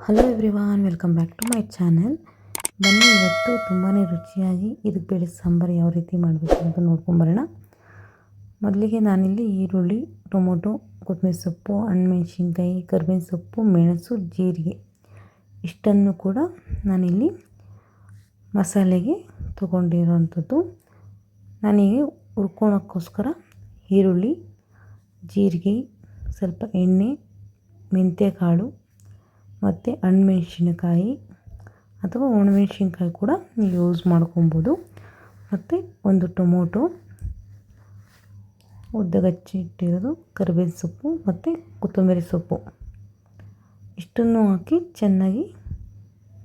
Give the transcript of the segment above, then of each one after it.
Hello everyone, welcome back to my channel. ಬನ್ನಿ ಇವತ್ತು ತುಂಬಾ ರುಚಿಯಾಗಿ ಇದಕ್ಕೆ ಬೇಳೆ ಸಾಂಬಾರು ಯಾವ ರೀತಿ ಮಾಡಬೇಕು ಅಂತ ನೋಡ್ಕೊಂಬರೋಣ. ಮೊದಲಿಗೆ ನಾನಿಲ್ಲಿ ಈರುಳ್ಳಿ, ಟೊಮೊಟೊ, ಕೊತ್ತಂಬರಿ ಸೊಪ್ಪು, ಹಣ್ಣುಮೆಣಸಿನ್ಕಾಯಿ, ಕರಿಬೇವಿನ ಸೊಪ್ಪು, ಮೆಣಸು, ಜೀರಿಗೆ ಇಷ್ಟನ್ನು ಕೂಡ ನಾನಿಲ್ಲಿ ಮಸಾಲೆಗೆ ತೊಗೊಂಡಿರೋವಂಥದ್ದು. ನಾನೀಗ ಹುರ್ಕೊಳಕ್ಕೋಸ್ಕರ ಈರುಳ್ಳಿ, ಜೀರಿಗೆ, ಸ್ವಲ್ಪ ಎಣ್ಣೆ, ಮೆಂತ್ಯಕಾಳು ಮತ್ತು ಹಣ್ಣುಮೆಣಸಿನಕಾಯಿ ಅಥವಾ ಒಣಮೆಣಸಿನ್ಕಾಯಿ ಕೂಡ ನೀವು ಯೂಸ್ ಮಾಡ್ಕೊಬೋದು. ಮತ್ತು ಒಂದು ಟೊಮೊಟೊ, ಉದ್ದಗಚ್ಚಿ ಇಟ್ಟಿರೋದು, ಕರಿಬೇವಿನ ಸೊಪ್ಪು ಮತ್ತು ಕೊತ್ತಂಬರಿ ಸೊಪ್ಪು ಇಷ್ಟನ್ನು ಹಾಕಿ ಚೆನ್ನಾಗಿ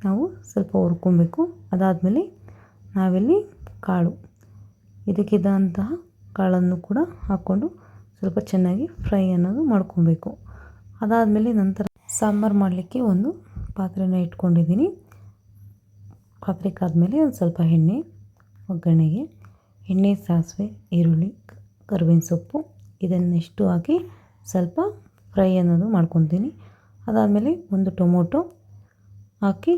ನಾವು ಸ್ವಲ್ಪ ಹುರ್ಕೊಬೇಕು. ಅದಾದಮೇಲೆ ನಾವಿಲ್ಲಿ ಕಾಳು, ಇದಕ್ಕಿದ್ದಂತಹ ಕಾಳನ್ನು ಕೂಡ ಹಾಕ್ಕೊಂಡು ಸ್ವಲ್ಪ ಚೆನ್ನಾಗಿ ಫ್ರೈ ಅನ್ನೋದು ಮಾಡ್ಕೊಬೇಕು. ಅದಾದಮೇಲೆ ನಂತರ ಸಾಂಬಾರು ಮಾಡಲಿಕ್ಕೆ ಒಂದು ಪಾತ್ರೆನ ಇಟ್ಕೊಂಡಿದ್ದೀನಿ. ಪಾತ್ರೆ ಕಾದ್ಮೇಲೆ ಒಂದು ಸ್ವಲ್ಪ ಎಣ್ಣೆ, ಒಗ್ಗರಣೆಗೆ ಎಣ್ಣೆ, ಸಾಸಿವೆ, ಈರುಳ್ಳಿ, ಕರಿಬೇವಿನ ಸೊಪ್ಪು ಇದನ್ನೆಷ್ಟು ಹಾಕಿ ಸ್ವಲ್ಪ ಫ್ರೈ ಅನ್ನೋದು ಮಾಡ್ಕೊತೀನಿ. ಅದಾದಮೇಲೆ ಒಂದು ಟೊಮೊಟೊ ಹಾಕಿ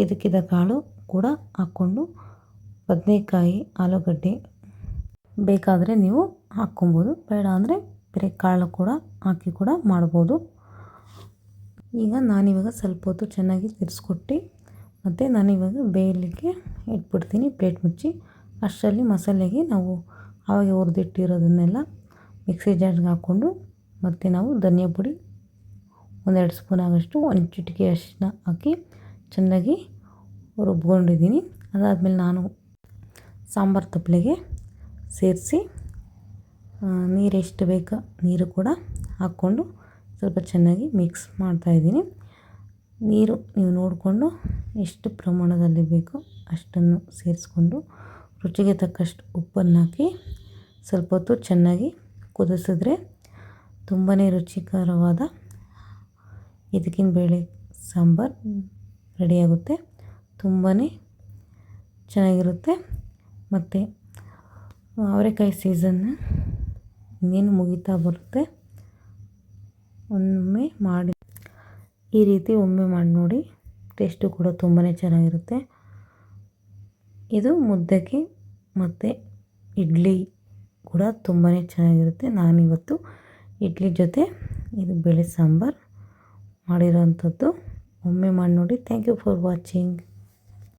ಇದಕ್ಕಿದ್ದ ಕಾಳು ಕೂಡ ಹಾಕ್ಕೊಂಡು, ಬದನೆಕಾಯಿ, ಆಲೂಗಡ್ಡೆ ಬೇಕಾದರೆ ನೀವು ಹಾಕ್ಕೊಬೋದು, ಬೇಡ ಅಂದರೆ ಬೇರೆ ಕಾಳು ಕೂಡ ಹಾಕಿ ಕೂಡ ಮಾಡ್ಬೋದು. ಈಗ ನಾನಿವಾಗ ಸ್ವಲ್ಪ ಹೊತ್ತು ಚೆನ್ನಾಗಿ ತಿರ್ಸ್ಕೊಟ್ಟು ಮತ್ತು ನಾನಿವಾಗ ಬೇಯಲಿಕ್ಕೆ ಇಟ್ಬಿಡ್ತೀನಿ ಪ್ಲೇಟ್ ಮುಚ್ಚಿ. ಅಷ್ಟರಲ್ಲಿ ಮಸಾಲೆಗೆ ನಾವು ಆವಾಗೆ ಹುರಿದಿಟ್ಟಿರೋದನ್ನೆಲ್ಲ ಮಿಕ್ಸಿ ಜಾರ್ಗೆ ಹಾಕ್ಕೊಂಡು, ಮತ್ತು ನಾವು ಧನಿಯಾ ಪುಡಿ ಒಂದೆರಡು ಸ್ಪೂನ್ ಆಗೋಷ್ಟು, ಒಂದು ಚಿಟಿಕೆ ಅರಿಶಿನ ಹಾಕಿ ಚೆನ್ನಾಗಿ ರುಬ್ಕೊಂಡಿದ್ದೀನಿ. ಅದಾದಮೇಲೆ ನಾನು ಸಾಂಬಾರು ತಪ್ಪಲೆಗೆ ಸೇರಿಸಿ ನೀರೆಷ್ಟು ಬೇಕೋ ನೀರು ಕೂಡ ಹಾಕ್ಕೊಂಡು ಸ್ವಲ್ಪ ಚೆನ್ನಾಗಿ ಮಿಕ್ಸ್ ಮಾಡ್ತಾಯಿದ್ದೀನಿ. ನೀರು ನೀವು ನೋಡಿಕೊಂಡು ಎಷ್ಟು ಪ್ರಮಾಣದಲ್ಲಿ ಬೇಕೋ ಅಷ್ಟನ್ನು ಸೇರಿಸ್ಕೊಂಡು, ರುಚಿಗೆ ತಕ್ಕಷ್ಟು ಉಪ್ಪನ್ನು ಹಾಕಿ ಸ್ವಲ್ಪ ಹೊತ್ತು ಚೆನ್ನಾಗಿ ಕುದಿಸಿದ್ರೆ ತುಂಬಾ ರುಚಿಕರವಾದ ಇದಕ್ಕಿನ ಬೇಳೆ ಸಾಂಬಾರು ರೆಡಿಯಾಗುತ್ತೆ. ತುಂಬಾ ಚೆನ್ನಾಗಿರುತ್ತೆ. ಮತ್ತು ಅವರೆಕಾಯಿ ಸೀಸನ್ ಇನ್ನೇನು ಮುಗಿತಾ ಬರುತ್ತೆ. ಒಮ್ಮೆ ಮಾಡಿ ಈ ರೀತಿ ಒಮ್ಮೆ ಮಾಡಿ ನೋಡಿ, ಟೇಸ್ಟು ಕೂಡ ತುಂಬಾ ಚೆನ್ನಾಗಿರುತ್ತೆ. ಇದು ಮುದ್ದೆಗೆ ಮತ್ತು ಇಡ್ಲಿ ಕೂಡ ತುಂಬಾ ಚೆನ್ನಾಗಿರುತ್ತೆ. ನಾನಿವತ್ತು ಇಡ್ಲಿ ಜೊತೆ ಇದು ಬೇಳೆ ಸಾಂಬಾರು ಮಾಡಿರೋವಂಥದ್ದು. ಒಮ್ಮೆ ಮಾಡಿ ನೋಡಿ. Thank you for watching.